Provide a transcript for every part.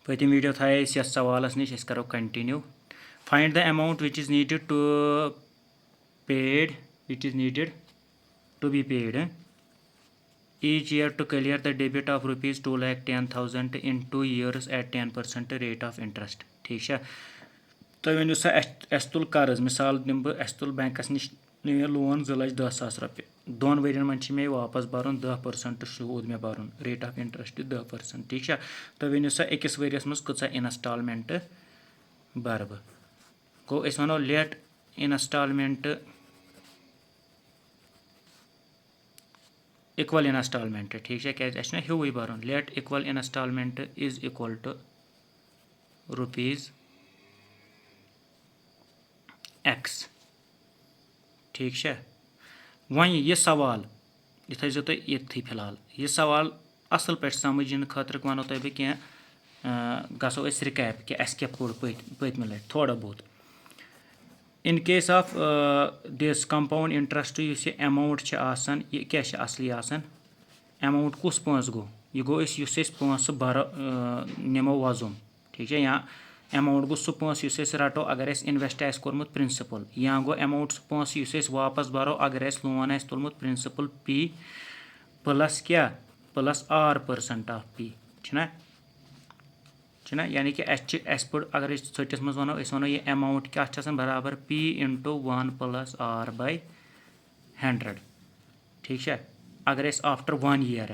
पतिम video था यथ सवालस निश अस करो continue find the amount which is needed to paid which is needed to be paid each year to clear the debit of rupees 2,10,000 in 2 years at 10% rate of interest. ठीक है तो one सा अस तुल कर्ज मिसाल दिम बह अस तुल बैंकस निश लोन 2,10,000 रुपये 2 वर्यन मन मे वापस भरन 10% सूद मे भरन रेट ऑफ इंटरेस्ट 10%. ठीक है तो वन सा अकिस वरियस मज कचा इंस्टॉलमेंट भर बह गो अस वनो लेट इंस्टॉलमेंट इक्वल इंस्टॉलमेंट. ठीक है क्या ह्यूई भरन let equal instalment is equal to rupees x. ठीक है वन यह सवाल यह थो तुम ये फिलहाल यह सवाल असल पे समझ खतर वनो तुम बह क्या गो रिकैप कि अस क्या पोर पत्म लट थोड़ा बहुत in case of this compound interest यह अमाउंट यह क्या असली अमाउंट कुस पोस गो यह गो पोस भर नमो वजुम. ठीक है या अमाउंट गो सह पोस रटो अगर इन्वेस्ट कोर्मुत प्रिंसिपल या गो अमाउंट सह पोस वापस भरो अगर लोन तुलमुत प्रिंसिपल P प्लस क्या प्लस R% ऑफ P ना यानी कि अस पे अगर सटिस मज वनो ये अमाउंट क्या बराबर P × 1 + R/100. ठीक है अगर आफ्टर 1 ईयर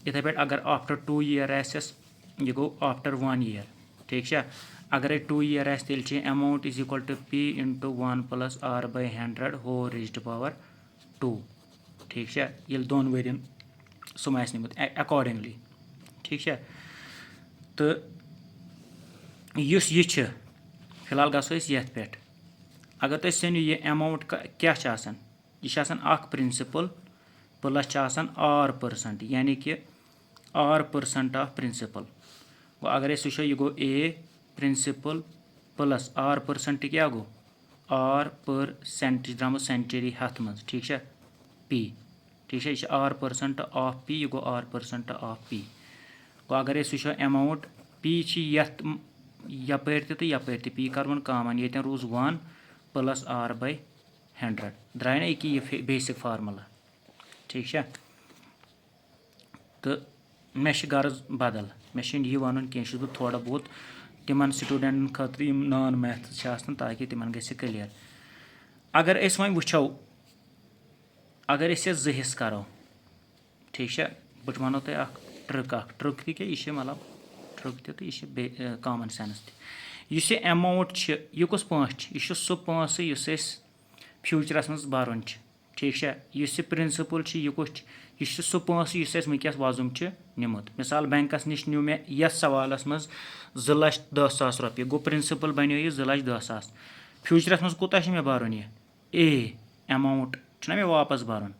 इथे पे अगर आफ्टर 2 ईयर यह गो आफ्टर 1 ईयर. ठीक है अगर 2 ईयर तेल amount is equal to P × 1 + R/100 whole raised power 2. ठीक है ये 2 वर्यन सम निमुत अकॉर्डिंगली. ठीक है तो यह फिलहाल गो ये पे अगर तुम सनो यह अमाउंट क्या यह प्रिंसिपल प्लस R% यानी कि R% ऑफ प्रिंसिपल गो अगर वो यह गो A प्रिंसिपल प्लस R% क्या गो R% द्राम सेंचुरी हथ मज. ठीक है P. ठीक है यह R% ऑफ P यह गो R% ऑफ P गो अगर वो अमाउंट P यपर तो यपर P कर कॉमन ये रूज 1 + R/100 द्राय ना यह बेसिक फार्मूला. ठीक है तो मे गर्ज बदल मे यह वन कह बह थोड़ा बहुत तिमन स्टूडेंटन खतर नॉन मैथ्स ताकि तिमन गि क्लियर. अगर अस वो वुचो अगर जो हिस्स करो. ठीक है बह वनो तुम ट्रिक क्या यह मतलब ट्रिक तो यह कॉमन सेंस इस अमाउंट यह कुस पोस यह सह पोस फ्यूचरस मज भरन. ठीक है इस प्रिंसिपल यह कुछ यह सह पोस वनकस वजुम निमुत मिसाल बैंकस निश न्यू मे यथ सवालस मज 2,10,000 रुपये गो प्रिंसिपल बनो यह 2,10,000 फ्यूचरस मज कूत मे भरन यह A अमाउंट मे वापस भरन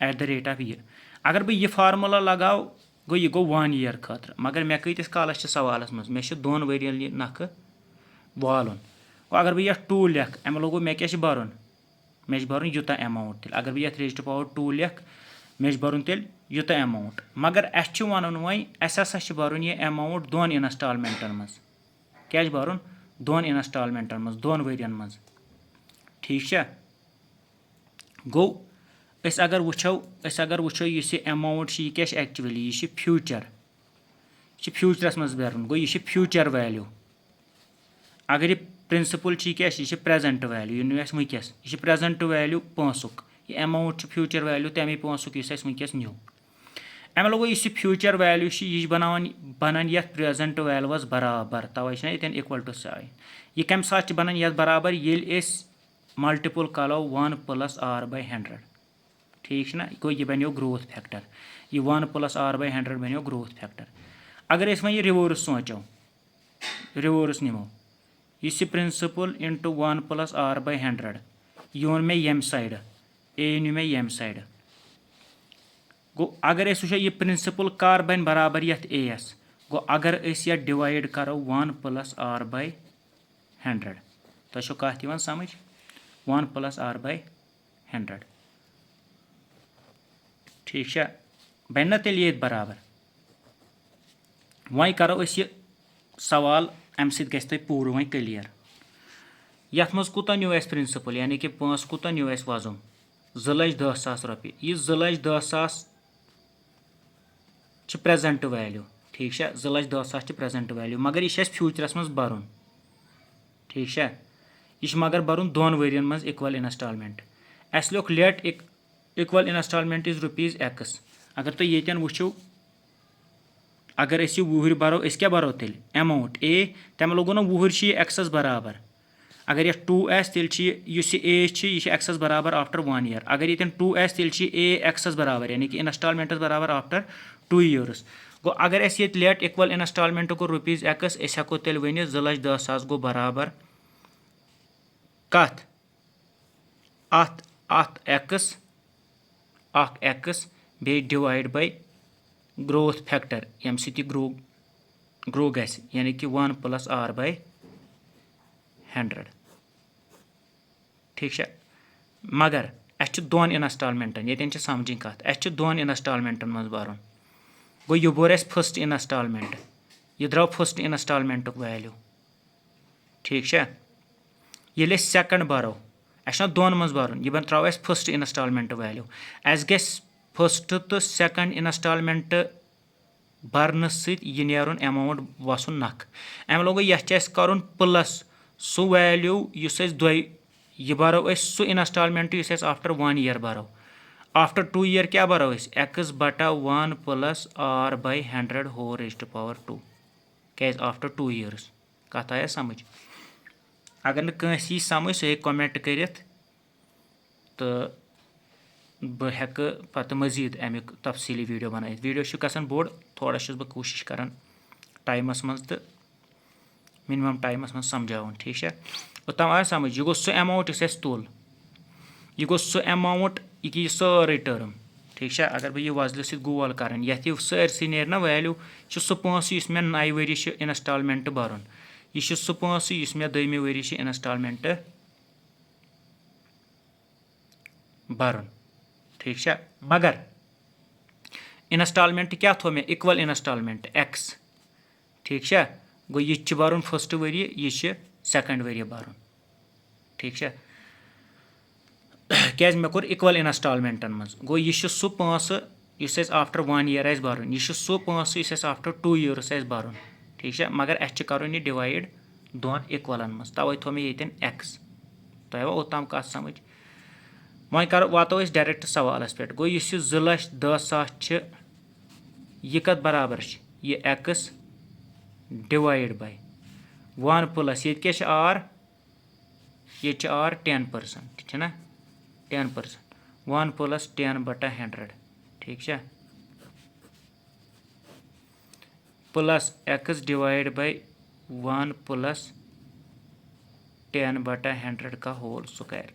एट द रेट ऑफ यह अगर बह यह फार्मूला लगाव गो यह गो 1 ईयर खतर मगर मे कतिस कालस सवालस मज मे 2 वर्यन यह नख वालन अगर बह यह 2 लिख अमे लोगो मे क्या भरन मे भरन यूत अमाउंट तेल अगर बह रेज़्ड पावर 2 लिख मे भरन तेल यूत अमाउंट मगर अस वन वो अस भरन यह अमाउंट 2 इंस्टॉलमेंटन मज क्या भरन 2 इंस्टॉलमेंटन मज 2 वर्यन मज. ठीक है गो अस अगर वो यह अमाउंट यह क्या एक्चुअली यह फ्यूचरस मज भरन गो यह फ्यूचर वैल्यू अगर यह प्रिंसिपल क्या यह प्रेजेंट वैल्यू यह वनकस यह प्रेजेंट वैल्यू पोसुक यह अमाउंट फ्यूचर वैल्यू तमें पोसुक वनकस न्यू अमे लोगो यह फ्यूचर वैल्यू यह बनान ये प्रेजेंट वैल्यूस बराबर तवे ये इक्वल टू साइन यह कम सात बनान ये बराबर ये मल्टीपल करो 1 + R/100. ठीक ना गो यह बनो ग्रोथ फैक्टर यह 1 + R/100 बनो ग्रोथ फैक्टर. अगर वो यह रिवर्स सोचो रिवर्स निमो यह प्रिंसिपल × 1 + R/100 यह ओन मे यम साइड A न्यू मे यम साइड गो अगर वो यह प्रिंसिपल कर बन बराबर ये A गो अगर यह डिवाइड करो 1 + R/100 तो कत समझ 1 + R/100. ठीक है बन ना तेल ये बराबर वह करो सवाल अमि सۭتۍ गژھِ तۄہہِ पूरٕ वۄنۍ क्लियर यथ मंज कोٗتاہ نیوٗ اَسہِ प्रिंسِپل यानी कि پونٛسہٕ کوٗتاہ نیوٗ اَسہِ وۄزُم 2,10,000 رۄپیہِ یہِ 2,10,000 چھِ پریزنٹ ویلیوٗ ٹھیٖک چھا 2,10,000 چھِ پریزنٹ ویلیوٗ مگر یہِ چھِ اَسہِ فیوٗچرس منٛز بَرُن ٹھیٖک چھا یہِ چھِ مگر بَرُن 2 ؤرین منٛز اِکول اِنسٹالمنٹ اَسہِ لیوٚکھ لیٹ اِکول اِنسٹالمنٹ از ₹X اگر تُہۍ ییٚتٮ۪ن وٕچھِو اگر أسۍ یہِ 20 بَرو أسۍ کیٛاہ بَرو تیٚلہِ ایماوُنٹ تَمہِ لوگوٗ نہ 20 چھِ یہِ ایٚکسَس برابر اگر یَتھ 2 آسہِ تیٚلہِ چھِ یُس یہِ چھِ یہِ چھِ ایٚکسَس برابر آفٹر 1 year اگر ییٚتٮ۪ن 2 آسہِ تیٚلہِ چھِ ایٚکسَس برابر یعنی کہ اِنسٹالمنٹس برابر آفٹر 2 years گوٚو اگر اَسہِ ییٚتہِ لیٹ اِکول اِنسٹالمنٹ کوٚر ₹X أسۍ ہٮ۪کو تیٚلہِ ؤنِتھ 2,10,000 گوٚو برابر کَتھ اَتھ ایٚکٕس بیٚیہِ ڈِوایڈ باے گروتھ فیکٹر ییٚمہِ سۭتۍ یہِ گرو گژھِ یعنی کہ 1 + R/100 ٹھیٖک چھا مگر اَسہِ چھِ 2 اِنسٹالمنٹن ییٚتٮ۪ن چھِ سمجھِنۍ کَتھ اَسہِ چھِ 2 اِنسٹالمنٹن منٛز بَرُن گوٚو یہِ بوٚر اَسہِ فٔسٹ اِنسٹالمنٹ یہِ درٛاو فٔسٹ اِنسٹالمنٹُک ویلیوٗ ٹھیٖک چھا ییٚلہِ أسۍ سیکنڈ بَرو اَسہِ چھُنہ 2 منٛز بَرُن یہِ درٛاو اَسہِ فٔسٹ اِنسٹالمنٹ ویلیوٗ اَسہِ گژھِ فٔسٹ تہٕ سیکنڈ اِنسٹالمنٹ برنہٕ سۭتۍ یہِ نیرُن ایماوُنٹ وَسُن نکھٕ اَمہِ لوگو یَتھ چھِ اَسہِ کَرُن پٕلس سُہ ویلیوٗ یُس أسۍ یہِ بَرو أسۍ سُہ اِنسٹالمنٹ یُس أسۍ آفٹر 1 year بَرو آفٹر 2 year کیٛاہ بَرو أسۍ X/1 + R/100 کیٛازِ آفٹر 2 years کَتھ آیا سمجھ اگر نہٕ کٲنٛسہِ یی سمجھ سُہ ہیٚکہِ کومنٹ کٔرِتھ تہٕ بہٕ ہٮ۪کہٕ پتہٕ مٔزیٖد امیُک تفصیٖلی ویٖڈیو بنٲیِتھ ویٖڈیو چھُ گژھان بوٚڑ تھوڑا چھُس بہٕ کوٗشِش کران ٹایمس منٛز تہٕ مِنِمم ٹایمس منٛز سمجھاوُن ٹھیٖک چھا اوٚتام آیا سمجھ یہِ گوٚو سُہ ایماوُنٹ یُس اَسہِ تُل یہِ گوٚو سُہ ایماوُنٹ یہِ کہِ یہِ سٲرٕے ٹٔرٕم ٹھیٖک چھا اگر بہٕ یہِ وۄزلہِ سۭتۍ گول کران یتھ یہِ سٲرسٕے نیرِ نہ ویلیوٗ چھُ سُہ پونٛسہٕ یُس مےٚ 9 ؤری چھُ اِنسٹالمنٹ بَرُن یہِ چھُ سُہ پونٛسہٕ یُس مےٚ 2مہِ ؤری چھُ اِنسٹالمنٹ بَرُن ٹھیٖک چھا مگر اِنسٹالمنٹ کیٛاہ تھوٚو مےٚ اِکول اِنسٹالمنٹ X ٹھیٖک چھا گوٚو یہِ تہِ چھُ بَرُن فٔسٹ ؤریہِ یہِ چھِ سیکنڈ ؤریہِ بَرُن ٹھیٖک چھا کیٛازِ مےٚ کوٚر اِکول اِنسٹالمنٹن منٛز گوٚو یہِ چھُ سُہ پونٛسہٕ یُس اَسہِ آفٹر 1 year آسہِ بَرُن یہِ چھُ سُہ پونٛسہٕ یُس اَسہِ آفٹر 2 years آسہِ بَرُن ٹھیٖک چھا مگر اَسہِ چھُ کَرُن یہِ ڈِوایڈ 2 اِکولن منٛز تَوے تھوٚو مےٚ ییٚتٮ۪ن X تۄہہِ آوا اوٚتام کَتھ سمجھ وۄنۍ واتو أسۍ ڈایریکٹ سوالس پٮ۪ٹھ گوٚو یُس یہِ 2,10,000 چھِ یہِ کَتھ برابر چھِ یہِ X ڈِوایڈ باے 1 + ییٚتہِ کیٛاہ چھِ R ییٚتہِ چھِ R 10% چھِنہ 10% 1 + 10/100 ٹھیٖک چھا پٕلس X ڈِوایڈ باے 1 + 10/100 کا ہول سُکویر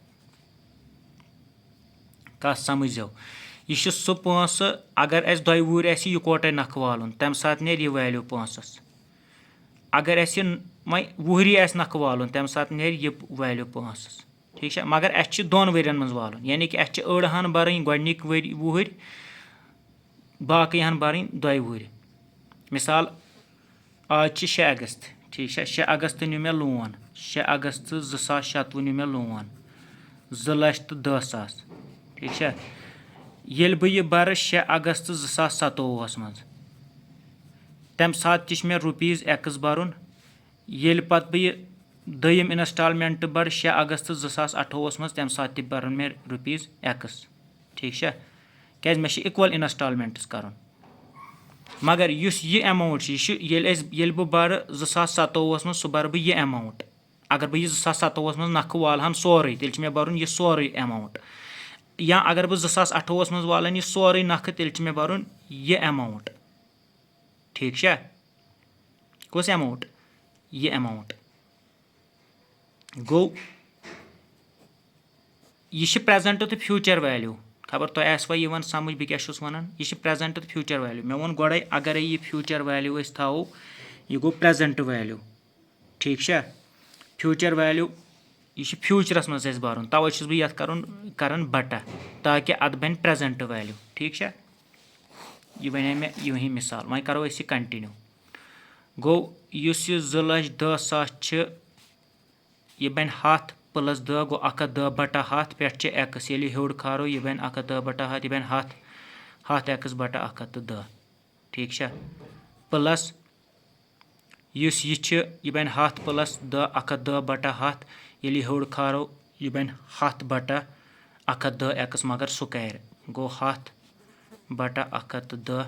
کَتھ سمجھزیو یہِ چھُ سُہ پونٛسہٕ اگر اَسہِ 2 وُہٕرۍ آسہِ یہِ یِکوَٹَے نکھٕ والُن تَمہِ ساتہٕ نیرِ یہِ ویلیوٗ پونٛسَس اگر اَسہِ وۄنۍ وُہری آسہِ نکھٕ والُن تَمہِ ساتہٕ نیرِ یہِ ویلیوٗ پونٛسَس ٹھیٖک چھا مگر اَسہِ چھِ 2 ؤرین منٛز والُن یعنی کہ اَسہِ چھِ أڑ ہن بَرٕنۍ گۄڈنِکۍ وُہٕرۍ باقٕے ہن بَرٕنۍ 2 وُہٕرۍ مِثال آز چھِ 6 اگست ٹھیٖک چھا 6 اگست نیوٗ مےٚ لون 6 اگست 2026 نیوٗ مےٚ لون 2,10,000 ٹھیٖک چھا ییٚلہِ بہٕ یہِ بَرٕ 6 اگست 2027 منٛز تَمہِ ساتہٕ تہِ چھِ مےٚ ₹X بَرُن ییٚلہِ پَتہٕ بہٕ یہِ دوٚیِم اِنسٹالمنٹ بَرٕ 6 اگست 2028 منٛز تَمہِ ساتہٕ تہِ بَرُن مےٚ ₹X ٹھیٖک چھا کیٛازِ مےٚ چھِ اِکول اِنسٹالمنٹٕس کَرُن مگر یُس یہِ ایماوُنٹ چھُ یہِ چھُ ییٚلہِ بہٕ بَرٕ 2027 منٛز سُہ بَرٕ بہٕ یہِ ایماوُنٹ اگر بہٕ یہِ 2027 منٛز نکھٕ والہٕ ہن سورُے تیٚلہِ چھُ مےٚ بَرُن یہِ سورُے ایماوُنٹ یا اگر بہٕ 2028 منٛز والَن یہِ سورُے نکھٕ تیٚلہِ چھُ مےٚ بَرُن یہِ ایماوُنٹ ٹھیٖک چھا کُس ایماوُنٹ یہِ ایماوُنٹ گوٚو یہِ چھِ پریزنٹ تہٕ فیوٗچر ویلیوٗ خبر تۄہہِ آسوٕ یِوان سمجھ بہٕ کیٛاہ چھُس وَنان یہِ چھِ پریزنٹ تہٕ فیوٗچر ویلیوٗ مےٚ ووٚن گۄڈَے اگرے یہِ فیوٗچر ویلیوٗ أسۍ تھاوو یہِ گوٚو پریزنٹ ویلیوٗ ٹھیٖک چھا فیوٗچر ویلیوٗ یہِ چھُ فیوٗچرس منٛز اَسہِ بَرُن تَوے چھُس بہٕ یَتھ کران بٹہ تاکہِ اَتھ بَنہِ پریزنٹ ویلیوٗ ٹھیٖک چھا یہِ وَنے مےٚ یِہے مِثال وۄنۍ کَرو أسۍ یہِ کَنٹِنیوٗ गो यह 2,10,000 यह बन 100 + 10 गो 110/100 पे एक्स ये हेड खारो यह बन 110/100 यह बन 100 एक्स बटा 110 ठीक है प्लस यह बन 100 + 10 110/100 ये हेड खारो यह बन 100/110 एक्स मगर स्क्वायर गो 100/110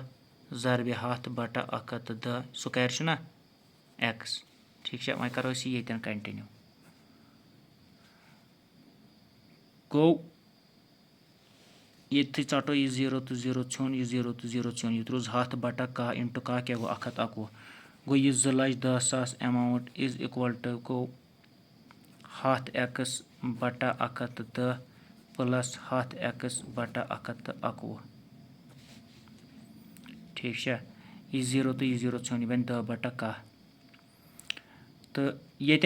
ज़रबे 100/110 स्क्वायर छुना एक्स ठीक है वह करो ये कंटिन्यू गो ये चटो यह 0 तो 0 छुन यह 0 तो 0 छुन यह रोज 100/100 × 100 क्या गो 111 गो यह 2,10,000 अमाउंट इज इक्वल टू गो 100 x/110 + 100 x/111 ठीक है यह 0 तो यह 0 छुन यह बन 10/100 तो ये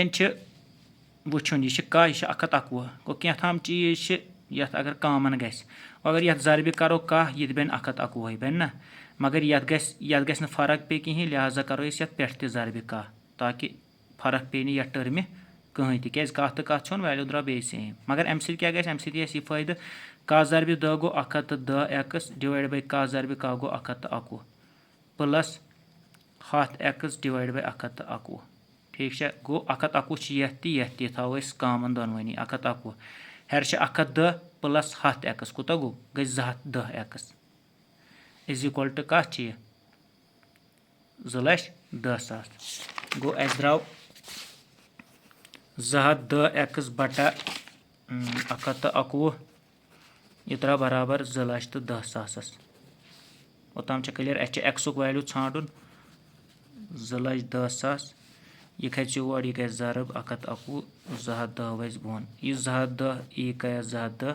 वुचुन यह 111 गो क्या चीज यथ अगर कॉमन गस अगर यथ ज़रबे करो 1 यह बन 111 बन ना मगर यथ गस फर्क पे कहीं लिहाजा करो यथ पे ज़रबे 1 ताकि फर्क पे यथ टर्म कहीं क्या कत तो कत वैल्यू द्राव बे सेम मगर अम क्या यह फ़ायदे 1 ज़रबे 10 गो 110 x divide by 1 ज़रबे 1 go 111 plus 100 x divide by 111 ठीक है गो 111 यथ थो कॉमन दोनवनी 111 हेर 110 + 100 एक्स कूत गो गई 210 एक्स इज इक्वल टू कत 2,10,000 गो अस द्राव 210 एक्स बटा 111 यह द्राव बराबर 2,10,000 ओताम क्लियर अस एक्स वैल्यू छाड़न 2,10,000 यह खच और यह गई ज़रब 111 210 वज बोन यह 210 यह गया 210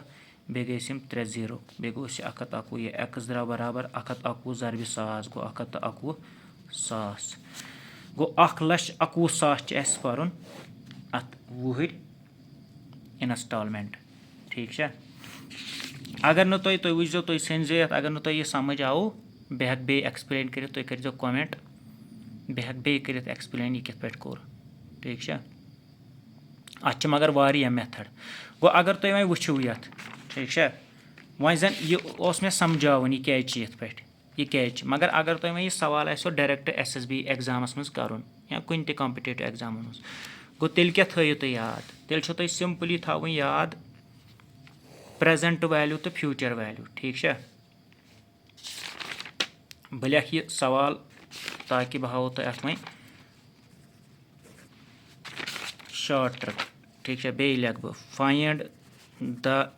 बे गई 3 0 बे गो 111 यह एक्स द्राव बराबर 111 ज़रबे 100 गो 111,000 गो 1,21,000 पर अत वुहर इंस्टॉलमेंट ठीक है अगर न तुम वुचो तुम सनजो अगर न तुम यह समझ आओ बे हेक बे एक्सप्लेन कर तुम करो कमेंट बे हेक बे कर एक्सप्लेन यह कित पे कोर ठीक है अत मगर वारिया मेथड गो अगर तुम वह वुचो यथ ठीक है वह जन यह मे समझावन यह क्या पे यह क्या मगर अगर तुम यह सवाल आसो डायरेक्ट SSB एग्जामस मज कर या कुन ते कॉम्पिटिटिव एग्जाम मज गो तेल क्या थो तुम याद तेल तुम सिंपली थवन याद प्रेजेंट वैल्यू तो फ्यूचर वैल्यू ठीक है बह लिख यह सवाल ताकि बह हाव तुम अत वह शॉर्ट ट्रिक ठीक है बे लिख बह find the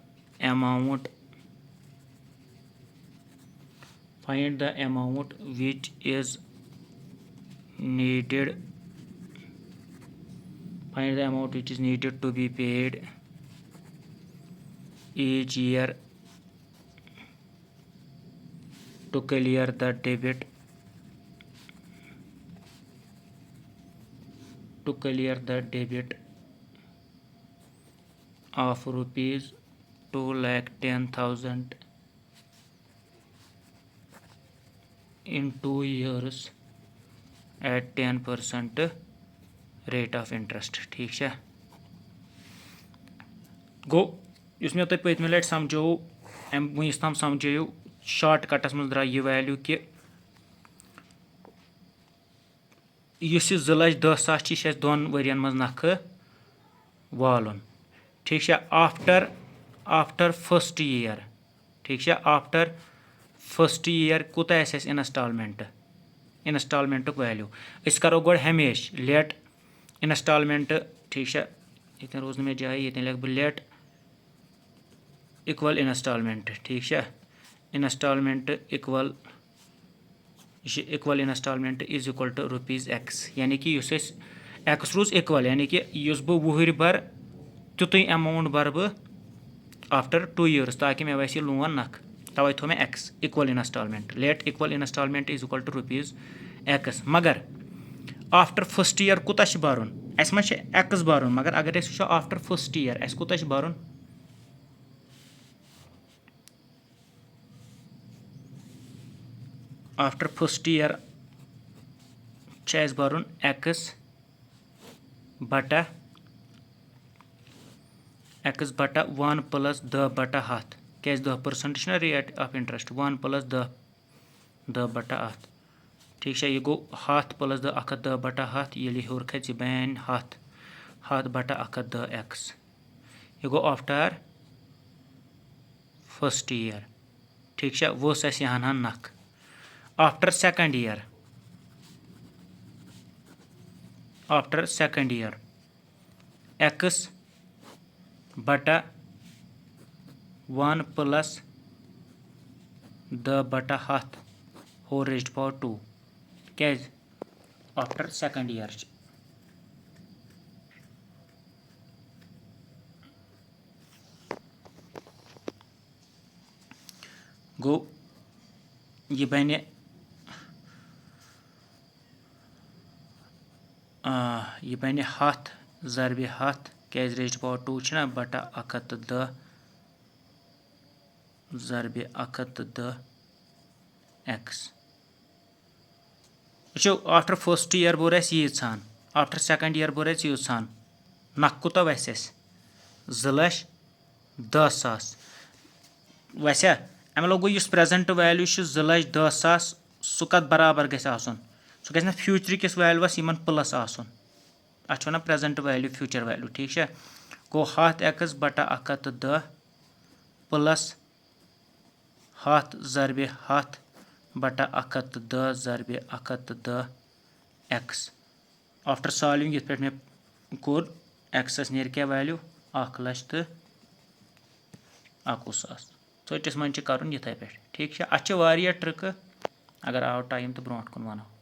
amount which is needed to be paid each year to clear the debit of rupees 2,10,000 in 2 years at 10% rate of interest ठीक है गो इस मे तुम पत्म लट समझो वस तम समझो शॉर्ट कटस मज द्रा यह वैल्यू कि इस 2,10,000 दोन वरियन मज नख वालन ठीक है आफ्टर फर्स्ट ईयर ठीक है आफ्टर फर्स्ट ईयर कूत इंस्टॉलमेंट वैल्यू इस करो गो हमेश लेट इंस्टॉलमेंट ठीक है ये रोज मे जाए ये लिख बह लेट इक्वल इंस्टॉलमेंट ठीक है instalment equal instalment is equal to rupees X यानी कि एक्स रोज इक्वल यानी कि बह वुहर बर तुत अमाउंट बर बह आफ्टर 2 years ताकि मे वैसे लोन नख तवे थो मे X equal installment let equal instalment is equal to rupees X मगर आफ्टर फर्स्ट ईयर कूत बरुन अस मा एक्स बरुन मगर अगर वो आफ्टर फर्स्ट ईयर अस कूत बरुन आफ्टर फर्स्ट ईयर چھُ اَسہِ بَرُن ایٚکٕس بٹا 1 + 10/100 کیازِ 10% چھُنہ ریٹ آف اِنٹرسٹ 1 + 10/100 ٹھیٖک چھا یہِ گوٚو 100 + 10 110/100 ییٚلہِ یہِ ہیوٚر کھژِ یہِ بنہِ 100/110 ایٚکٕس یہِ گوٚو آفٹر فٔسٹ یِیَر ٹھیٖک چھا ؤژھ اَسہِ یہِ ہَن نَکھٕ آفٹر سیکنڈ یِیَر ایٚکٕس بٹا 1 + 10/100 ہول ریزڈ پاور 2 کیازِ آفٹر سیکنڈ یِیَر چھِ گوٚو یہِ بَنہِ 100 ضربِ 100 کیازِ ریزڈ پاور 2 چھُنہ بٹا 110 ضربِ 110 ایٚکٕس وٕچھو آفٹر فٔسٹ یِیَر بوٚر اَسہِ ییٖژہن آفٹر سیکنڈ یِیَر بوٚر اَسہِ ییٖژہن نَکھٕ کوٗتاہ وَسہِ اَسہِ 2,10,000 وَسیا اَمہِ علاوٕ گوٚو یُس پرٛیزَنٹ ویلیوٗ چھُ 2,10,000 سُہ کَتھ برابر گژھِ آسُن سُہ گژھِ نہ فیوٗچرٕکِس ویلیوٗوَس یِمن پٕلس آسُن اَتھ چھِ وَنان پرٛیزَنٹ ویلیوٗ فیوٗچر ویلیوٗ ٹھیٖک چھا گوٚو 100 ایٚکٕس بٹا 110 پٕلس 100 ضربِ 100 بٹا 110 ضربِ 110 ایٚکٕس آفٹر سالوِنگ یِتھ پٲٹھۍ مےٚ کوٚر ایٚکسَس نیرِ کیٛاہ ویلیوٗ 1,21,000 ژٔٹِس منٛز چھِ کَرُن یِتھَے پٲٹھۍ ٹھیٖک چھا اَتھ چھِ واریاہ ٹرٛکہٕ اگر آو ٹایم تہٕ برونٛٹھ کُن وَنو